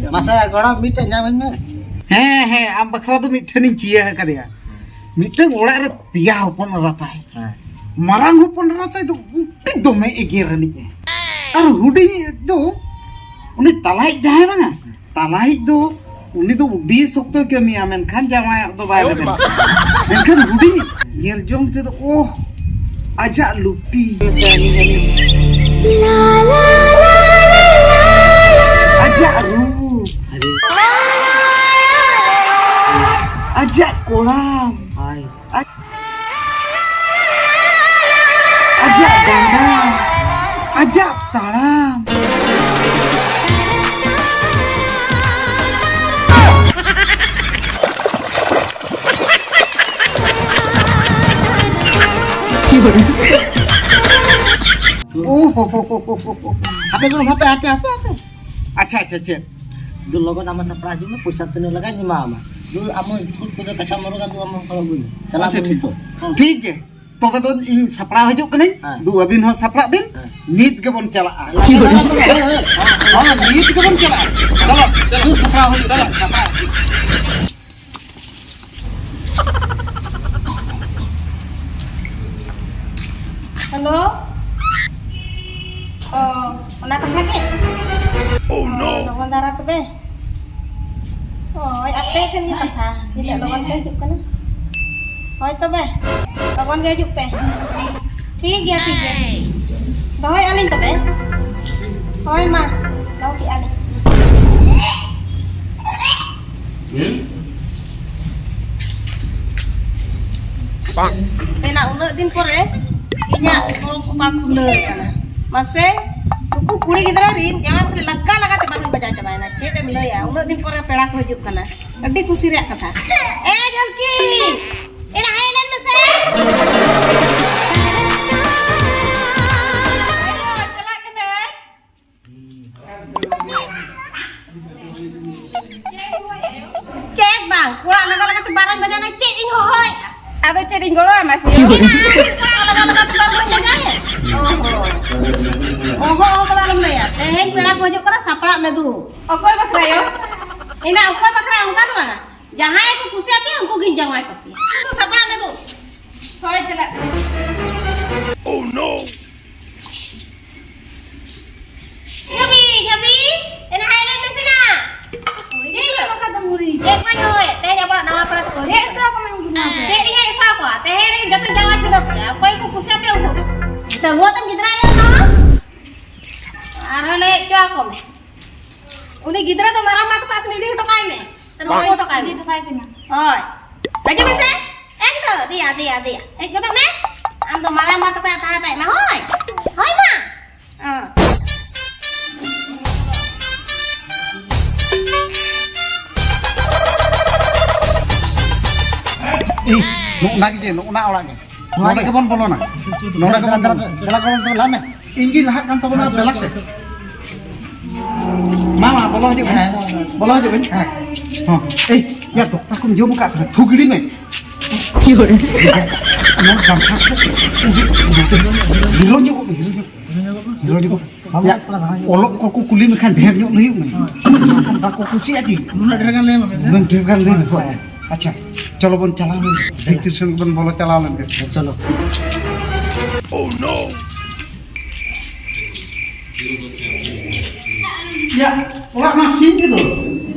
masa orang mita nyaman me he am bakra do mitthani chia kadya mitthang orak re pia hopon ratai marang hopon ratai do utti dome egerani ar hudi do uni talai jahe banga talai do uni do udi sokto kemiya menkhan jamai do bai leben menkhan hudi nyel jong te do oh aja lukti aja ru ajak kolam, ajak dandang, ajak talam. apa belum apa Acha. dulu kan nama sapra juga pusat tenu lagi ni mama dulu amo school pusat kacang maru kan tu amo kalau gini salah itu ठीक है तो बतो इन सपड़ा हजू कने दु अबिन हो सपड़ा बिन नीत के बन चला हां नीत के बन चला चलो दु सपड़ा हो चला सपड़ा hello ona kena ke oh no lawan darat be oh ate kan ni kata tidak lawan ke juk kana hoy to be lawan ke juk pe ठीक है doy alin to be hoy ma daw ki alin bang pena unak din pore inya kol pakule kana mase buku kuri gidra rin jangan kali lagga lagate bang baca cabaina cede mila ya unak din pore peda ko hijup kana adi kusi rek katha jalki ina hailan mase chala kene cek bang kurang lagate barang bajana cek ing hoy ada cek ing golo masih lagate barang bajana oh ke dalam ya teh pera ko juk kana sapra me du okoy bakra yo ina okoy bakra ongka tu mana jahay ko kusi ati हमको गिन जमाय को तू sapra me du hoy chala oh no Habi ina hayna mesina muri ke maka da muri ek mai hoy teh jabra nama pera ko he sa ko mang guna teh he sa ko teh he jatu jawa chuda ya koy ko kusi ati हमको तो वो तुम कितना है ना आरोले क्या कम उन्हें कितना तो मारा मात पास नहीं दी टोकाई में तो वो टोकाई में टोकाई के ना ओए लगे में से एक तो दिया एक तो मैं हम तो मारा मात पे आता है ना होय मां हां नोना के नोना ओड़ा के नोना के बन बोलो ना नोना के बन jala kalau tu lama इंगी लाह kan तो बना दला से मामा बोलो हजू बिन हां ए या तो ताकुम जो मुका थुगड़ी में की हो रे नोन गामखा हिरो जो ya olok ko kuli me kan ढेर nyok leu kan ba ko kusi aji nuna ढेर kan le ko अच्छा चलो बन चला लो स्टेशन बन बोलो चला लो चलो oh no ya orang masih gitu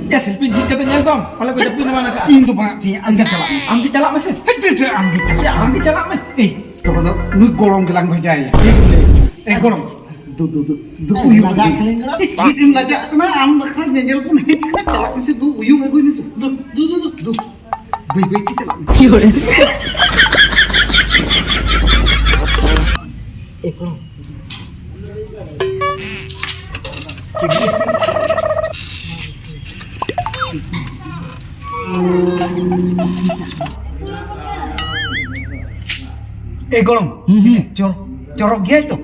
Ya selfie sih katanya kom. Kalau gue tapi mana kak? itu mati angkat celak Anggi calak masih. itu angkat celak Ya anggi calak mas. to nu golong gelang bajai golong du uyung lajak keling kalau cidim lajak kena am bakal nyel pun kena celak mesti du uyung aku ini tuh du baik kita golong golong corok dia itu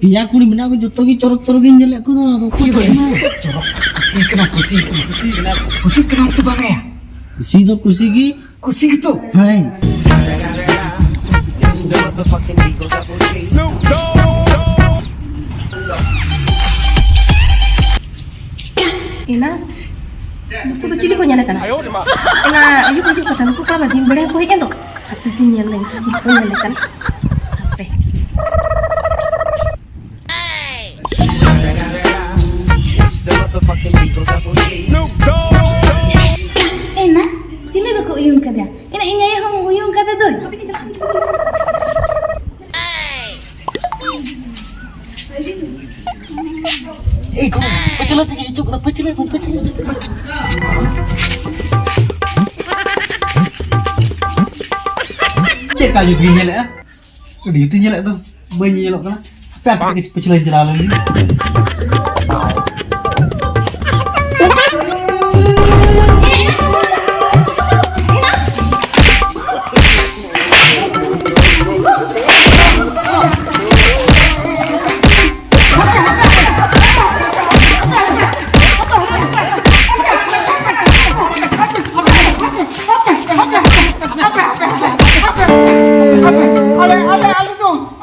pia kuri bina aku joto ki corok-corokin jelek aku tuh corok kusi kenapa sebagai ya kusi tuh kusi itu hai Ina, aku tuh cili kok nyala kan? Ina, ayo baju kata aku kalau di beda aku ikan tuh. Apa sih nyala itu? Aku nyala kan? Apa? Ina, cili tuh kok uyung kada? Ina ingat ya hong uyung kada tuh? Kau pecelat lagi itu, kau pecelat. Cek kayu tu nyelak ah. Dia tu nyelak tu. Banyak nyelak kan. Apa yang pecelan jalan ni?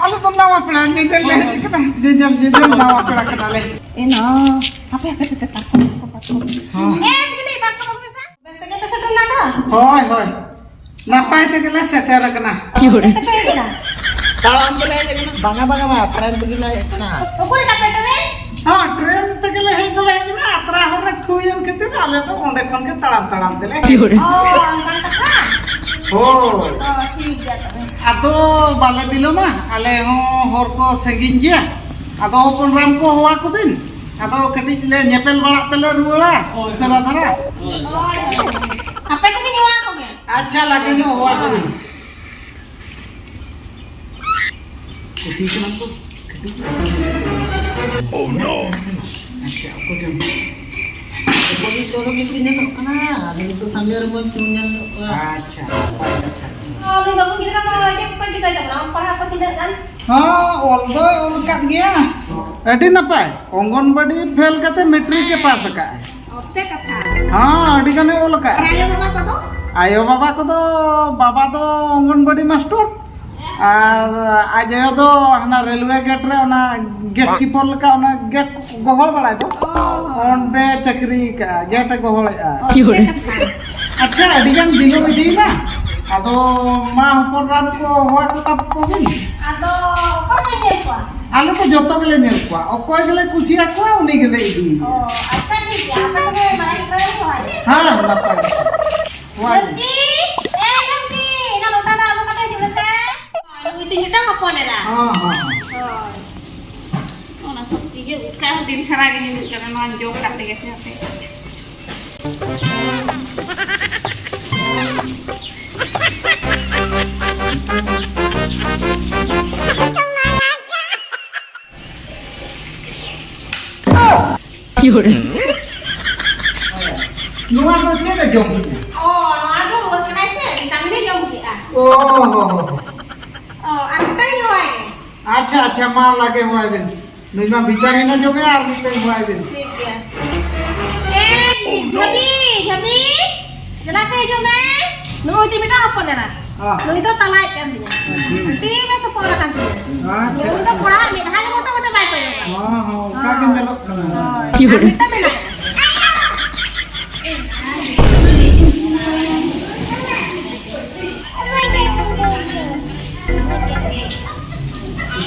Ale tu nama pelan ni kan leh kena jenjal nama pelan kena leh. Ina, apa ya kata aku? Begini bakso bisa? Biasanya bisa tenang. Hoi. Napai tu kena setter kena. Tapi ya. Kalau ambil aja kena bangga mah, keren begini kena. Aku dah dapat kan? Train tu kena kena atra orang tuyan kita ale tu onde kon ke talam tele. Oh, angkat tekan. Oh. ठीक है Ado bala bilo mah ale ho hor ko sengin dia. Ado pun ram ko hoa ko bin. Ado ketik le nyepel balak tele ruala. Sera thara. apa itu nyawa aku kan? Acha lagi nyo hoa ko bin. Kusi ko nang ko. Oh no. Acha aku dem. Bagi corong begini kena, itu sambil remote punya. Acha. Oh, ni bagus kita kan ini bukan juga jangan pernah apa tidak kan? Olkat gया अड़ी नपाय anganwadi fail कते matric के पास का ओते कथा अड़ी गाने ओल का आयो बाबा को तो बाबा तो अंगनबाड़ी मास्टर और आजयो दो हना रेलवे गेट रे ओना गेट कीपर लका ओना गेट गोहल बड़ाय तो ओंडे चक्री का गेट गोहल अच्छा अड़ी गान दिनो विधि ना आदो मा हपन राम को होआ को तब को बिन आदो कौन ले को आले को जतो गेले नेल को ओकोय गेले कुसिया को उनी गेले इदी ओ अच्छा ठीक है apa tu baik baik ko हां नपाय Yamki Yamki na lota da aku kata juga se lu itu kita ngapon ya हां oh na sok tiga kan din saragi ni kana manjo kata guys ya Nuan no chere jom oh no ada buat kena se kami ni jom kita oh aku tahu hoy अच्छा मा लागे होय बिन नुमा बिचारी न जोमे are मिते होय बिन ठीक है Jabi jelas saya juga nu uji minta apa nera nu itu talai kan dia nanti besok pola kan dia अच्छा nu itu pola minta hanya motor baik baik हां का के मेलो minta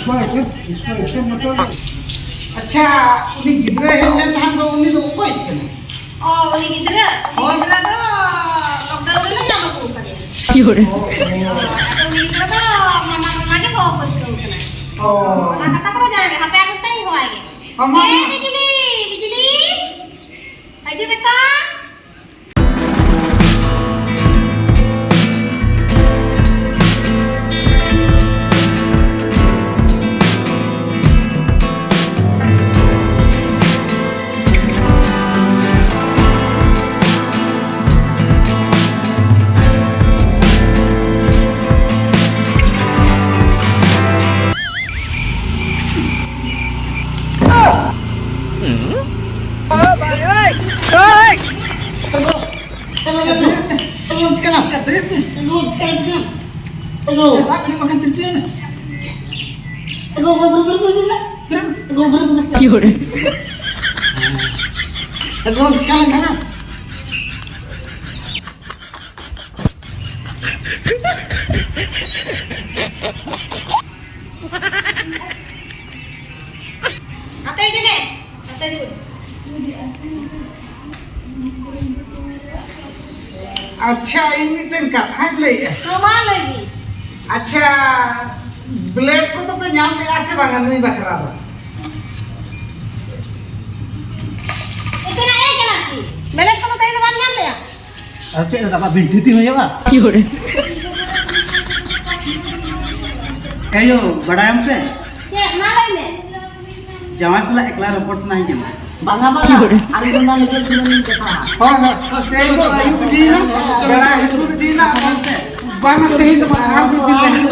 mana इसको मतलब अच्छा उनी गिदरे हेलन थान दो उनी दो कोई oh ini gidra tuh lockdown dulu yang aku kan atau ini gidra tuh mama dia kau pergi kan oh nah kata aku jangan deh HP aku tahu lagi bijuli ayo beta Belum sekali kan? Ate aja deh. Ate dulu. अच्छा इन mitten कथा लई Coba lagi. अच्छा blade को तो पे नाम ले आसे बांगा नहीं बकरा बा Itu na lagi. Belum kamu tahu teman nyam ya? Cek dapat binti ti hoya ba? Ayo, बड़ा हमसे Cek, mana ini? जवान सला एकला रिपोर्ट नहीं के बांगा बांगा अरे बंदा लेके सुनने देखा हां हां ते तो आयु दी ना बड़ा हिसुर दी ना बांगा ते तो हां भी दिल नहीं